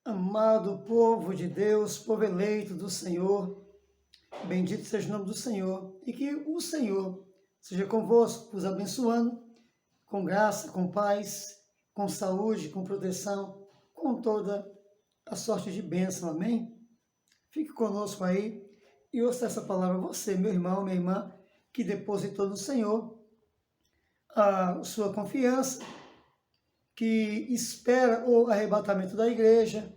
Amado povo de Deus, povo eleito do Senhor, bendito seja o nome do Senhor, e que o Senhor seja convosco, vos abençoando, com graça, com paz, com saúde, com proteção, com toda a sorte de bênção, amém? Fique conosco aí e ouça essa palavra, você, meu irmão, minha irmã, que depositou no Senhor a sua confiança, que espera o arrebatamento da igreja,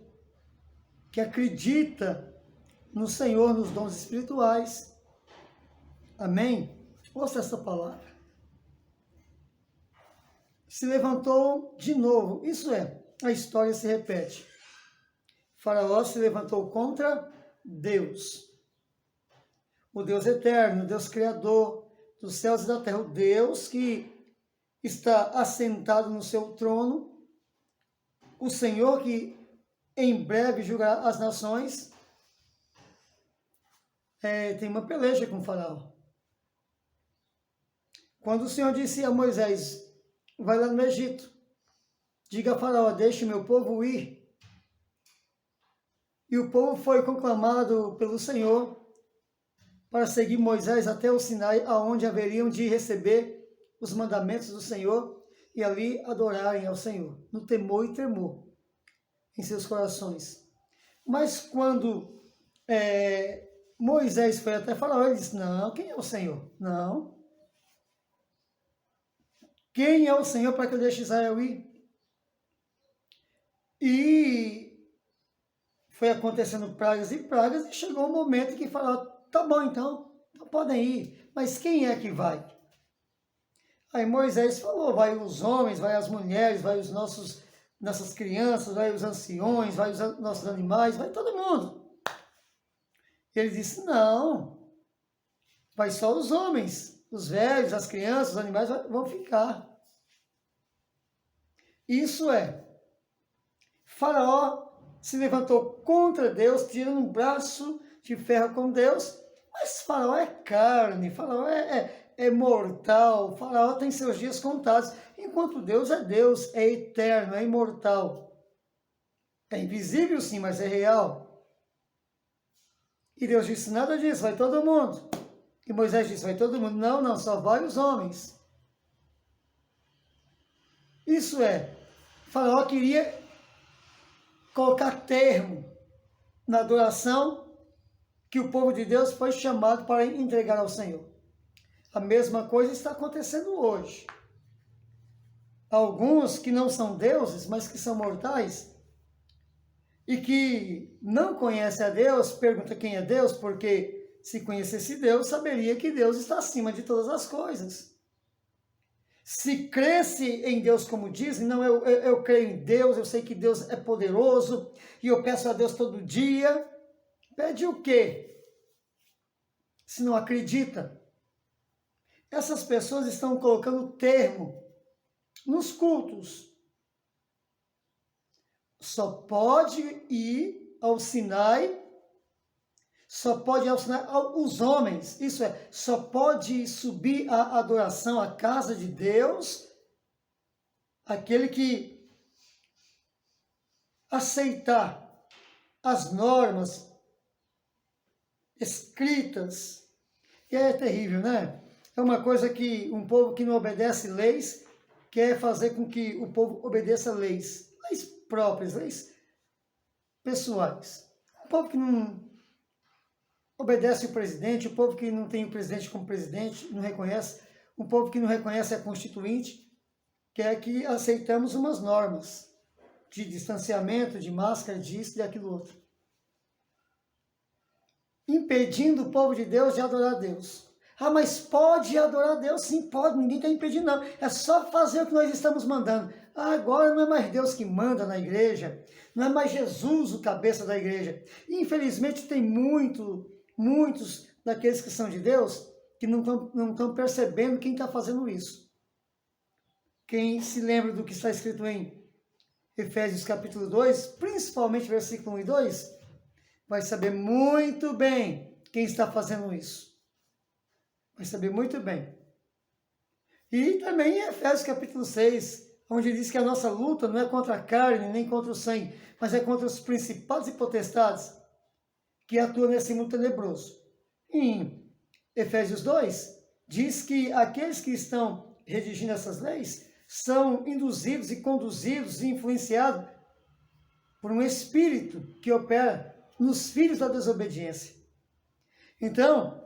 que acredita no Senhor, nos dons espirituais. Amém? Ouça essa palavra. Se levantou de novo, isso é, a história se repete. Faraó se levantou contra Deus, o Deus eterno, o Deus criador dos céus e da terra, o Deus que está assentado no seu trono, o Senhor que em breve julgará as nações. Tem uma peleja com o Faraó. Quando o Senhor disse a Moisés, vai lá no Egito, diga a Faraó, deixe meu povo ir. E o povo foi conclamado pelo Senhor para seguir Moisés até o Sinai, aonde haveriam de receber os mandamentos do Senhor e ali adorarem ao Senhor, no temor e tremor em seus corações. Mas quando Moisés foi até Faraó, ele disse, não, quem é o Senhor? Não. Quem é o Senhor para que eu deixe Israel ir? E foi acontecendo pragas e pragas, e chegou um momento que Faraó, tá bom então podem ir, mas quem é que vai? Aí Moisés falou, vai os homens, vai as mulheres, vai os nossas crianças, vai os anciões, vai os nossos animais, vai todo mundo. Ele disse, não, vai só os homens, os velhos, as crianças, os animais vão ficar. Isso é, Faraó se levantou contra Deus, tirando um braço de ferro com Deus, mas Faraó é carne, Faraó é mortal, Faraó tem seus dias contados, enquanto Deus, é eterno, é imortal. É invisível sim, mas é real. E Deus disse, nada disso, vai todo mundo. E Moisés disse, vai todo mundo. Não, não, só vai os homens. Isso é, Faraó queria colocar termo na adoração que o povo de Deus foi chamado para entregar ao Senhor. A mesma coisa está acontecendo hoje. Alguns que não são deuses, mas que são mortais, e que não conhecem a Deus, perguntam quem é Deus, porque se conhecesse Deus, saberia que Deus está acima de todas as coisas. Se cresce em Deus como dizem, não, eu creio em Deus, eu sei que Deus é poderoso, e eu peço a Deus todo dia, pede o quê? Se não acredita. Essas pessoas estão colocando termo nos cultos. Só pode ir ao Sinai, só pode ir ao Sinai os homens, isso é, só pode subir a adoração à casa de Deus aquele que aceitar as normas escritas. E é terrível, né? É uma coisa que um povo que não obedece leis quer fazer com que o povo obedeça leis próprias, leis pessoais. Um povo que não obedece o presidente, o povo que não tem o presidente como presidente, não reconhece, o povo que não reconhece a Constituinte, quer que aceitamos umas normas de distanciamento, de máscara, disso, de aquilo outro. Impedindo o povo de Deus de adorar a Deus. Ah, mas pode adorar a Deus? Sim, pode, ninguém está impedindo não. É só fazer o que nós estamos mandando. Ah, agora não é mais Deus que manda na igreja, não é mais Jesus o cabeça da igreja. E, infelizmente tem muitos daqueles que são de Deus que não estão percebendo quem está fazendo isso. Quem se lembra do que está escrito em Efésios capítulo 2, principalmente versículo 1 e 2, vai saber muito bem quem está fazendo isso. Vai saber muito bem. E também em Efésios capítulo 6, onde diz que a nossa luta não é contra a carne, nem contra o sangue, mas é contra os principados e potestades que atuam nesse mundo tenebroso. Em Efésios 2, diz que aqueles que estão redigindo essas leis são induzidos e conduzidos e influenciados por um espírito que opera nos filhos da desobediência. Então,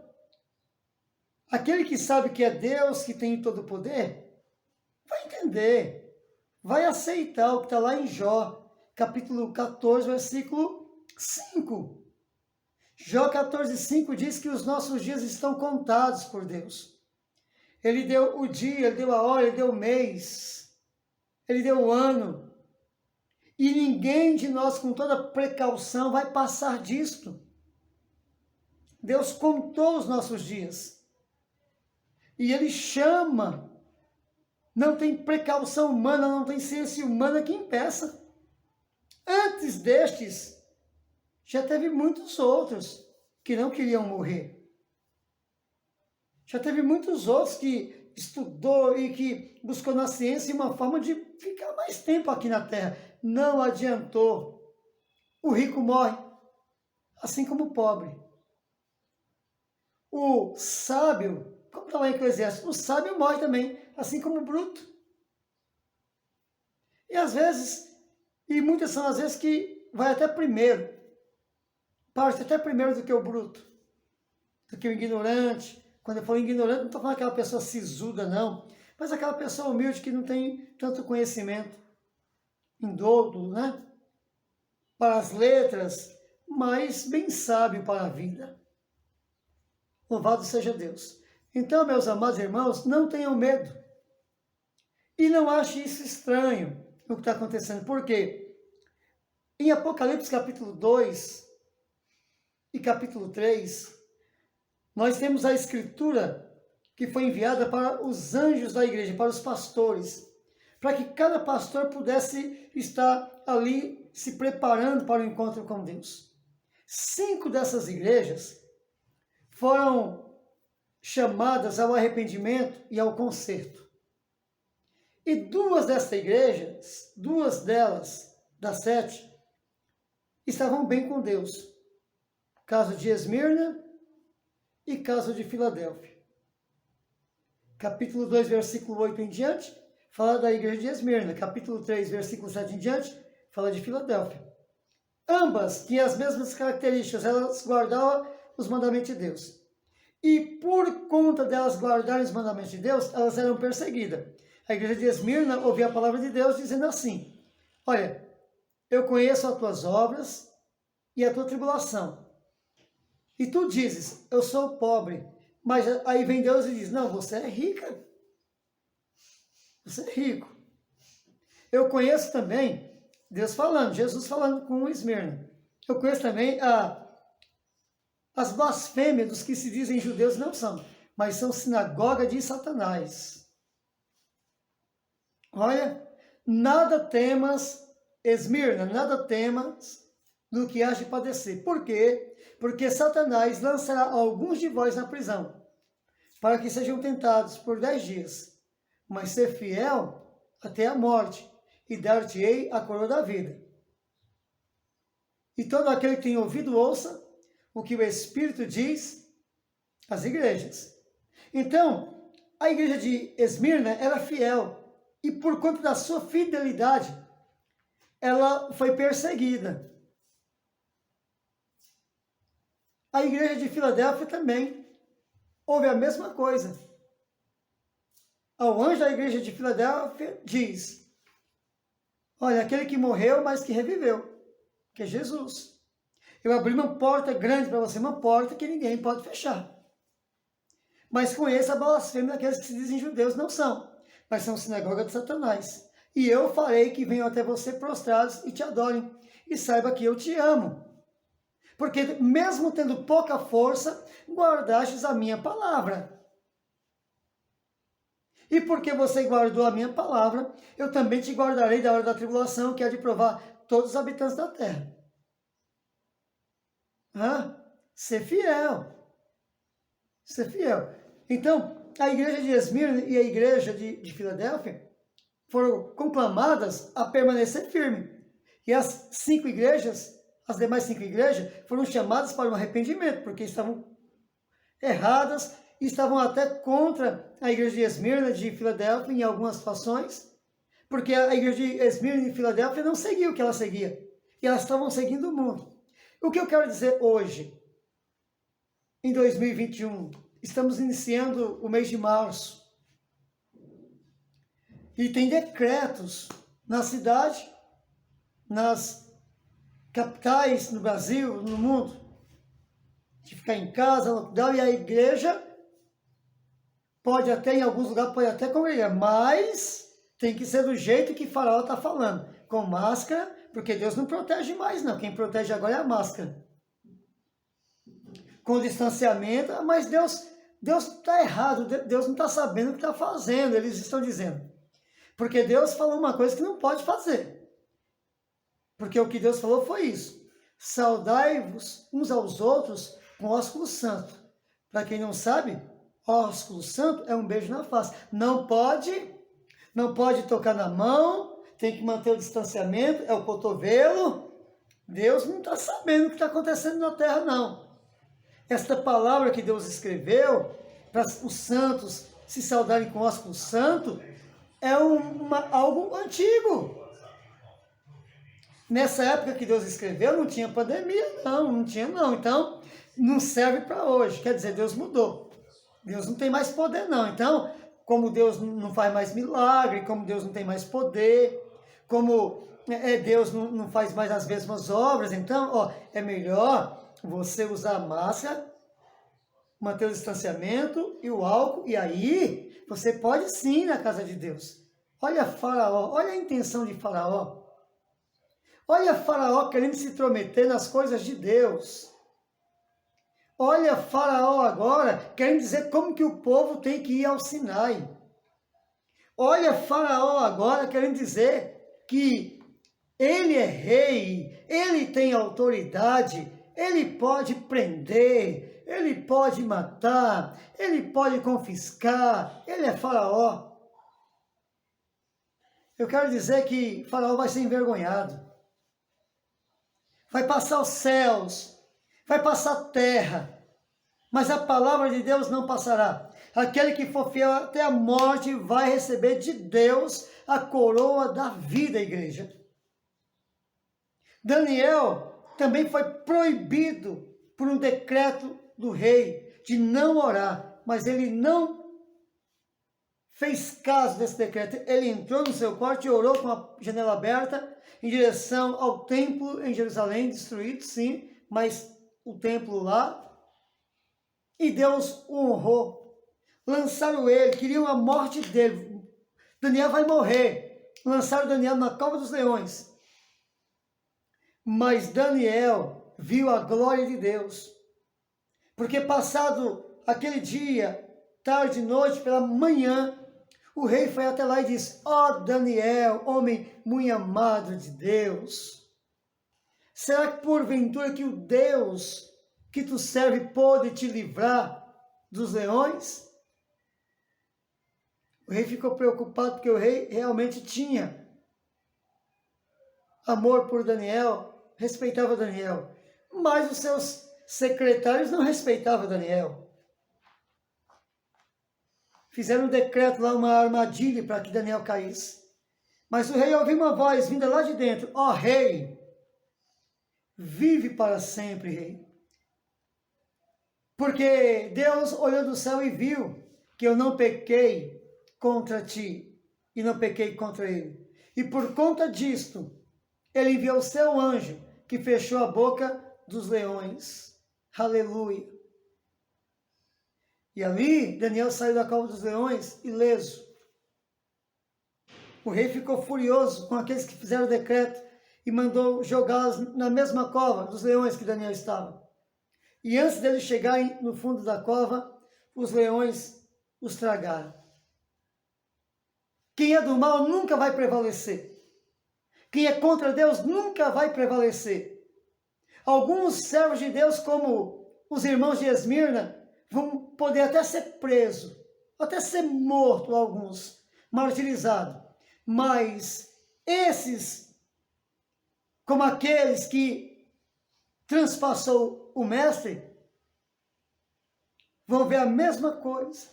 aquele que sabe que é Deus que tem todo o poder, vai entender, vai aceitar o que está lá em Jó, capítulo 14, versículo 5. Jó 14, 5 diz que os nossos dias estão contados por Deus. Ele deu o dia, ele deu a hora, ele deu o mês, ele deu o ano. E ninguém de nós, com toda precaução, vai passar disto. Deus contou os nossos dias. E ele chama. Não tem precaução humana, não tem ciência humana que impeça. Antes destes, já teve muitos outros que não queriam morrer. Já teve muitos outros que estudou e que buscou na ciência uma forma de ficar mais tempo aqui na Terra. Não adiantou. O rico morre, assim como o pobre. O sábio, como está lá em Eclesiastes, o sábio morre também, assim como o bruto. E às vezes, e muitas são as vezes que vai até primeiro, parte até primeiro do que o bruto, do que o ignorante. Quando eu falo ignorante, não estou falando aquela pessoa sisuda, não, mas aquela pessoa humilde que não tem tanto conhecimento, indouto, né? Para as letras, mas bem sábio para a vida. Louvado seja Deus. Então, meus amados irmãos, não tenham medo. E não ache isso estranho, o que está acontecendo. Por quê? Em Apocalipse capítulo 2 e capítulo 3, nós temos a escritura que foi enviada para os anjos da igreja, para os pastores, para que cada pastor pudesse estar ali se preparando para o encontro com Deus. 5 dessas igrejas foram chamadas ao arrependimento e ao conserto. E 2 dessas igrejas, 2 delas, das 7, estavam bem com Deus. Caso de Esmirna e caso de Filadélfia. Capítulo 2, versículo 8 em diante, fala da igreja de Esmirna. Capítulo 3, versículo 7 em diante, fala de Filadélfia. Ambas tinham as mesmas características, elas guardavam os mandamentos de Deus. E por conta delas guardarem os mandamentos de Deus, elas eram perseguidas. A igreja de Esmirna ouvia a palavra de Deus dizendo assim: olha, eu conheço as tuas obras e a tua tribulação. E tu dizes, eu sou pobre. Mas aí vem Deus e diz, não, você é rica. Você é rico. Eu conheço também, Deus falando, Jesus falando com Esmirna. Eu conheço também as blasfêmias dos que se dizem judeus, não são, mas são sinagoga de Satanás. Olha, nada temas, Esmirna, nada temas do que has de padecer. Por quê? Porque Satanás lançará alguns de vós na prisão, para que sejam tentados por 10 dias, mas ser fiel até a morte, e dar-te-ei a coroa da vida. E todo aquele que tem ouvido, ouça o que o Espírito diz às igrejas. Então, a igreja de Esmirna era fiel, e por conta da sua fidelidade, ela foi perseguida. A igreja de Filadélfia também houve a mesma coisa. O anjo da igreja de Filadélfia diz, olha, aquele que morreu, mas que reviveu, que é Jesus. Eu abri uma porta grande para você, uma porta que ninguém pode fechar. Mas conheça a blasfêmia daqueles que se dizem judeus, não são, mas são sinagoga de Satanás. E eu farei que venham até você prostrados e te adorem, e saiba que eu te amo. Porque mesmo tendo pouca força, guardastes a minha palavra. E porque você guardou a minha palavra, eu também te guardarei da hora da tribulação, que há de provar todos os habitantes da terra. Ser fiel. Ser fiel. Então, a igreja de Esmirna e a igreja de Filadélfia foram conclamadas a permanecer firme. E as 5 igrejas, as demais 5 igrejas, foram chamadas para um arrependimento, porque estavam erradas e estavam até contra a igreja de Esmirna, de Filadélfia, em algumas situações, porque a igreja de Esmirna e Filadélfia não seguia o que ela seguia, e elas estavam seguindo o mundo. O que eu quero dizer hoje, em 2021, estamos iniciando o mês de março, e tem decretos na cidade, nas capitais, no Brasil, no mundo, de ficar em casa, lockdown, e a igreja pode até, em alguns lugares, pode até congregar, mas tem que ser do jeito que Faraó está falando, com máscara, porque Deus não protege mais, não. Quem protege agora é a máscara. Com distanciamento, mas Deus está errado, Deus não está sabendo o que está fazendo, eles estão dizendo. Porque Deus falou uma coisa que não pode fazer. Porque o que Deus falou foi isso. Saudai-vos uns aos outros com ósculo santo. Para quem não sabe, ósculo santo é um beijo na face. Não pode tocar na mão, tem que manter o distanciamento, é o cotovelo. Deus não está sabendo o que está acontecendo na terra, não. Esta palavra que Deus escreveu para os santos se saudarem com ósculo santo é algo antigo. Nessa época que Deus escreveu, não tinha pandemia, não tinha não. Então, não serve para hoje. Quer dizer, Deus mudou. Deus não tem mais poder, não. Então, como Deus não faz mais milagre, como Deus não tem mais poder, como Deus não faz mais as mesmas obras, então, é melhor você usar a máscara, manter o distanciamento e o álcool, e aí você pode sim ir na casa de Deus. Olha Faraó, olha a intenção de Faraó. Olha Faraó querendo se intrometer nas coisas de Deus. Olha Faraó agora querendo dizer como que o povo tem que ir ao Sinai. Olha Faraó agora querendo dizer que ele é rei, ele tem autoridade, ele pode prender, ele pode matar, ele pode confiscar, ele é Faraó. Eu quero dizer que Faraó vai ser envergonhado. Vai passar os céus, vai passar a terra, mas a palavra de Deus não passará. Aquele que for fiel até a morte vai receber de Deus a coroa da vida, igreja. Daniel também foi proibido por um decreto do rei de não orar, mas ele não fez caso desse decreto. Ele entrou no seu quarto e orou com a janela aberta em direção ao templo em Jerusalém, destruído, sim, mas o templo lá. E Deus o honrou. Lançaram ele, queriam a morte dele. Daniel vai morrer. Lançaram Daniel na cova dos leões. Mas Daniel viu a glória de Deus. Porque passado aquele dia, tarde e noite, pela manhã, o rei foi até lá e disse: Daniel, homem muito amado de Deus, será que porventura que o Deus que tu serve pode te livrar dos leões? O rei ficou preocupado porque o rei realmente tinha amor por Daniel, respeitava Daniel, mas os seus secretários não respeitavam Daniel. Fizeram um decreto lá, uma armadilha para que Daniel caísse. Mas o rei ouviu uma voz vinda lá de dentro: rei, vive para sempre, rei. Porque Deus olhou do céu e viu que eu não pequei contra ti e não pequei contra ele. E por conta disto, ele enviou o seu anjo que fechou a boca dos leões. Aleluia. E ali, Daniel saiu da cova dos leões ileso. O rei ficou furioso com aqueles que fizeram o decreto e mandou jogá-los na mesma cova dos leões que Daniel estava. E antes deles chegarem no fundo da cova, os leões os tragaram. Quem é do mal nunca vai prevalecer. Quem é contra Deus nunca vai prevalecer. Alguns servos de Deus, como os irmãos de Esmirna, vão poder até ser presos, até ser morto alguns, martirizados. Mas esses, como aqueles que transpassou o mestre, vão ver a mesma coisa.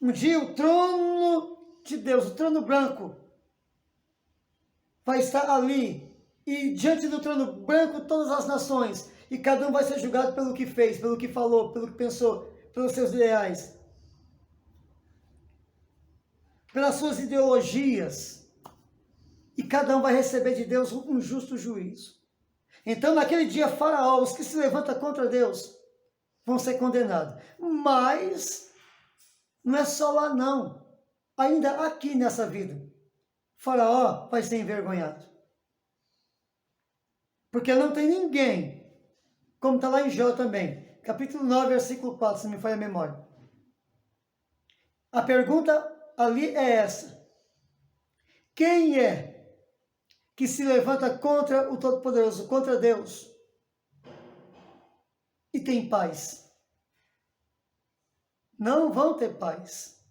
Um dia o trono de Deus, o trono branco, vai estar ali, e diante do trono branco todas as nações, e cada um vai ser julgado pelo que fez, pelo que falou, pelo que pensou, pelos seus ideais, pelas suas ideologias, e cada um vai receber de Deus um justo juízo. Então, naquele dia, Faraó, os que se levantam contra Deus, vão ser condenados. Mas não é só lá não, ainda aqui nessa vida, Faraó vai ser envergonhado. Porque não tem ninguém, como está lá em Jó também, capítulo 9, versículo 4, se me falha a memória. A pergunta ali é essa: quem é que se levanta contra o Todo-Poderoso, contra Deus, e tem paz? Não vão ter paz,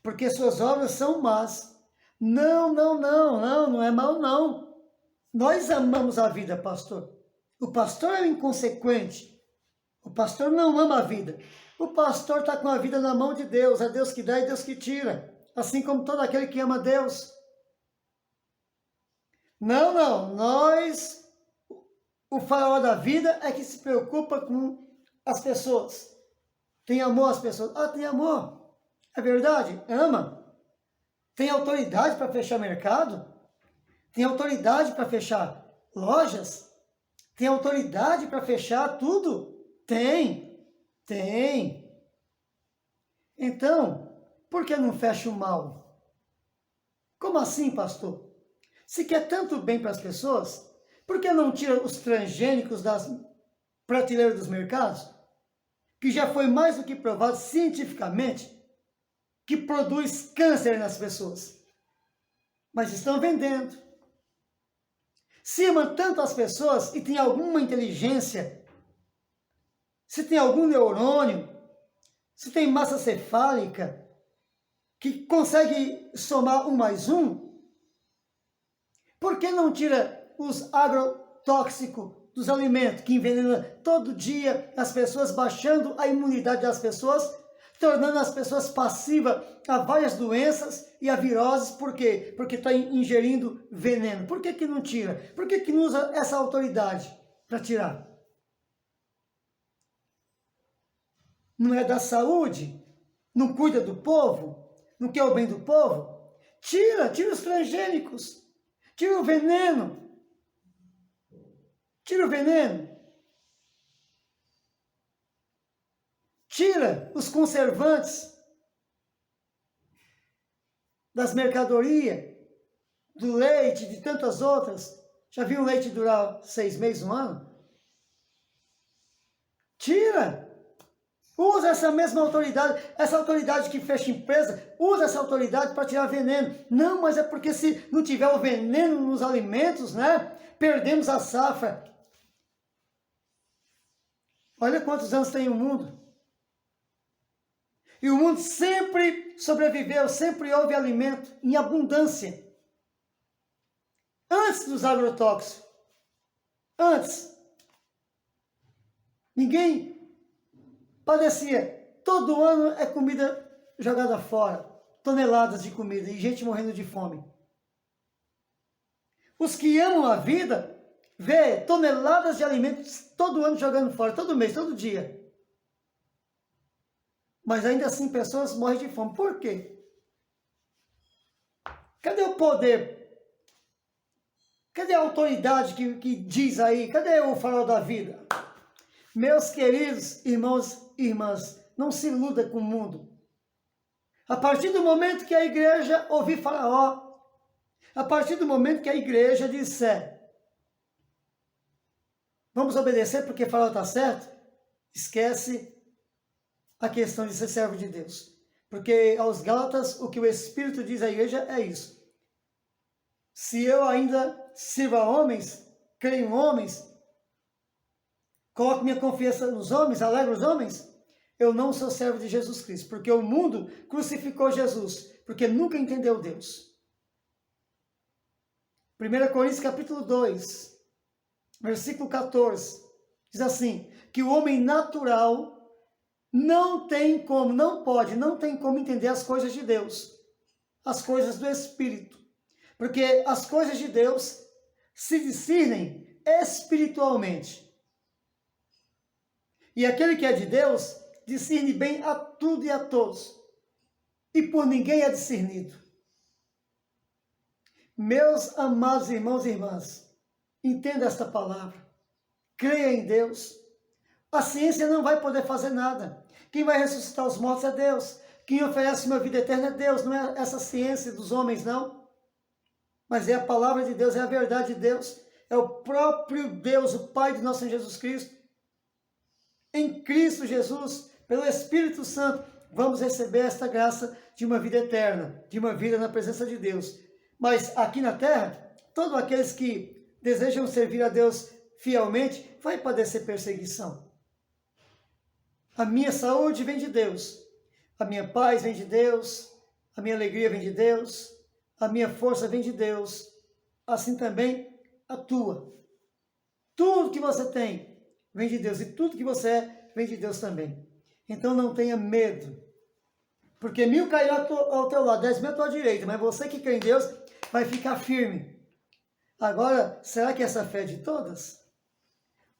porque suas obras são más. Não é mal não. Nós amamos a vida, pastor. O pastor é inconsequente. O pastor não ama a vida. O pastor está com a vida na mão de Deus. É Deus que dá e Deus que tira. Assim como todo aquele que ama Deus. Não. Nós, o Faraó da vida é que se preocupa com as pessoas. Tem amor às pessoas. Ah, tem amor. É verdade? Ama. Tem autoridade para fechar mercado? Tem autoridade para fechar lojas? Tem autoridade para fechar tudo? Tem. Então, por que não fecha o mal? Como assim, pastor? Se quer tanto bem para as pessoas, por que não tira os transgênicos das prateleiras dos mercados? Que já foi mais do que provado cientificamente que produz câncer nas pessoas. Mas estão vendendo. Se amam tanto as pessoas e tem alguma inteligência, se tem algum neurônio, se tem massa cefálica, que consegue somar 1 mais 1, por que não tira os agrotóxicos dos alimentos que envenenam todo dia as pessoas, baixando a imunidade das pessoas, tornando as pessoas passivas a várias doenças e a viroses? Por quê? Porque está ingerindo veneno. Por que não tira? Por que não usa essa autoridade para tirar? Não é da saúde? Não cuida do povo? Não quer o bem do povo? Tira os transgênicos. Tira o veneno. Tira os conservantes das mercadorias, do leite, de tantas outras. Já viu o leite durar 6 meses, 1 ano? Tira! Usa essa mesma autoridade, essa autoridade que fecha empresa, usa essa autoridade para tirar veneno. Não, mas é porque se não tiver o veneno nos alimentos, né? Perdemos a safra. Olha quantos anos tem o mundo. E o mundo sempre sobreviveu, sempre houve alimento em abundância. Antes dos agrotóxicos. Antes. Ninguém padecia. Todo ano é comida jogada fora. Toneladas de comida e gente morrendo de fome. Os que amam a vida, vê toneladas de alimentos todo ano jogando fora. Todo mês, todo dia. Mas ainda assim pessoas morrem de fome. Por quê? Cadê o poder? Cadê a autoridade que diz aí? Cadê o farol da vida? Meus queridos irmãos e irmãs, não se iluda com o mundo. A partir do momento que a igreja ouvir Faraó, a partir do momento que a igreja disser, vamos obedecer porque Faraó está certo, esquece a questão de ser servo de Deus. Porque aos Gálatas, o que o Espírito diz à igreja é isso. Se eu ainda sirvo a homens, creio em homens, coloco minha confiança nos homens, alegro os homens, eu não sou servo de Jesus Cristo. Porque o mundo crucificou Jesus. porque nunca entendeu Deus. 1 Coríntios capítulo 2, versículo 14, diz assim, que o homem natural não tem como entender as coisas de Deus, as coisas do Espírito, porque as coisas de Deus se discernem espiritualmente. E aquele que é de Deus discerne bem a tudo e a todos, e por ninguém é discernido. Meus amados irmãos e irmãs, entenda esta palavra, creia em Deus. A ciência não vai poder fazer nada. Quem vai ressuscitar os mortos é Deus. Quem oferece uma vida eterna é Deus, não é essa ciência dos homens, não. Mas é a palavra de Deus, é a verdade de Deus. É o próprio Deus, o Pai de nosso Senhor Jesus Cristo. Em Cristo Jesus, pelo Espírito Santo, vamos receber esta graça de uma vida eterna, de uma vida na presença de Deus. Mas aqui na terra, todos aqueles que desejam servir a Deus fielmente, vai padecer perseguição. A minha saúde vem de Deus, a minha paz vem de Deus, a minha alegria vem de Deus, a minha força vem de Deus, assim também a tua. Tudo que você tem vem de Deus e tudo que você é vem de Deus também. Então não tenha medo, porque 1000 cairão ao teu lado, 10.000 à tua direita, mas você que crê em Deus vai ficar firme. Agora, será que essa fé é de todas?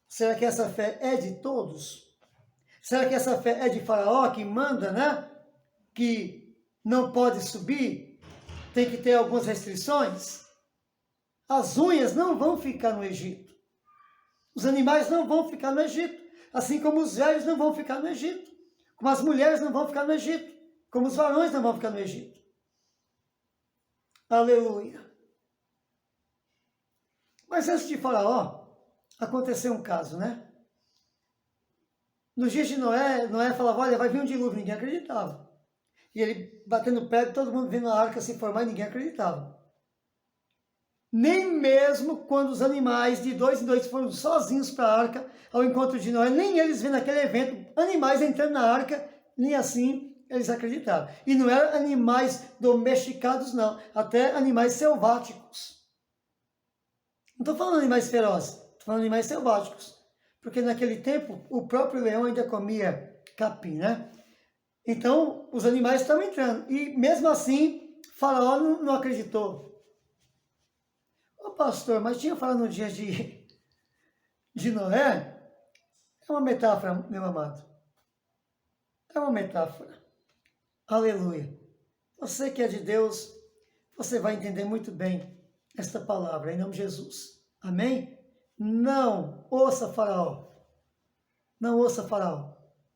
Será que essa fé é de todos? Será que essa fé é de Faraó, que manda, né? Que não pode subir, tem que ter algumas restrições? As unhas não vão ficar no Egito. Os animais não vão ficar no Egito. Assim como os velhos não vão ficar no Egito. Como as mulheres não vão ficar no Egito. Como os varões não vão ficar no Egito. Aleluia. Mas antes de Faraó, aconteceu um caso, né? Nos dias de Noé falava, olha, vai vir um dilúvio, ninguém acreditava. E ele batendo pedra, todo mundo vendo a arca se formar e ninguém acreditava. Nem mesmo quando os animais de 2 em 2 foram sozinhos para a arca, ao encontro de Noé, nem eles vendo aquele evento, animais entrando na arca, nem assim eles acreditavam. E não eram animais domesticados, não, até animais selváticos. Não estou falando de animais ferozes, estou falando de animais selváticos. Porque naquele tempo, o próprio leão ainda comia capim, né? Então, os animais estavam entrando. E mesmo assim, Faraó não acreditou. Ô pastor, mas tinha falado no dia de Noé? É uma metáfora, meu amado. É uma metáfora. Aleluia. Você que é de Deus, você vai entender muito bem esta palavra, em nome de Jesus. Amém? Não ouça Faraó. Não ouça Faraó.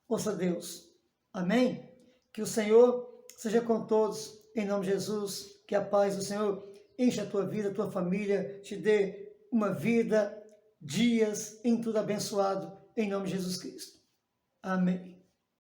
Ouça Deus. Amém? Que o Senhor seja com todos, em nome de Jesus. Que a paz do Senhor enche a tua vida, a tua família, te dê uma vida, dias, em tudo abençoado, em nome de Jesus Cristo. Amém.